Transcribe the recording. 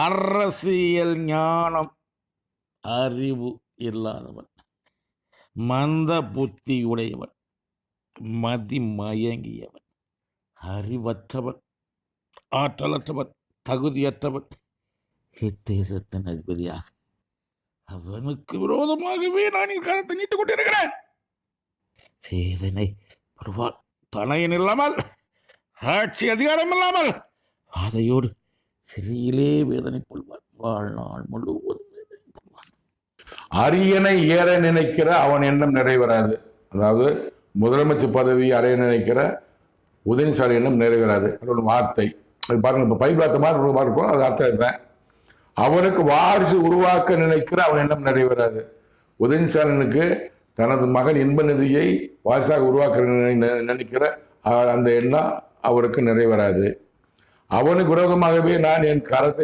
அரசியல் ஞானம் அறிவு இல்லாதவன், மந்த புத்தி உடையவன், மதி மயங்கியவன், அறிவற்றவன், ஆற்றலற்றவன், தகுதியற்றவன், இத்தேசத்தின் அதிபதியாக அவனுக்கு விரோதமாகவே நான் என் கருத்தை நீட்டுக் கொண்டிருக்கிறேன். வேதனை பருவால் தனையன் இல்லாமல், ஆட்சி அதிகாரம் இல்லாமல், அதையோடு சிறையிலே வேதனை கொள்வார். வாழ்நாள் முழுவதும் வேதனை கொள்வார். அரியணை ஏற நினைக்கிற அவன் எண்ணம் நிறைவேறாது. அதாவது முதலமைச்சர் பதவி அடைய நினைக்கிற உதயநிதி எண்ணம் நிறைவேறாது. வார்த்தை அது பாருங்க, இப்போ பைபிளாத்த மாதிரி இருக்கும். அது அர்த்தம் இருந்தேன். அவனுக்கு வாரிசு உருவாக்க நினைக்கிற அவன் எண்ணம் நிறைவேறாது. உதயநிதி தனது மகன் இன்ப நிதியை வாரிசாக உருவாக்க நினைக்கிற அந்த எண்ணம் அவருக்கு நிறைவேறாது. அவனுக்கு விரோதமாகவே நான் என் கரத்தை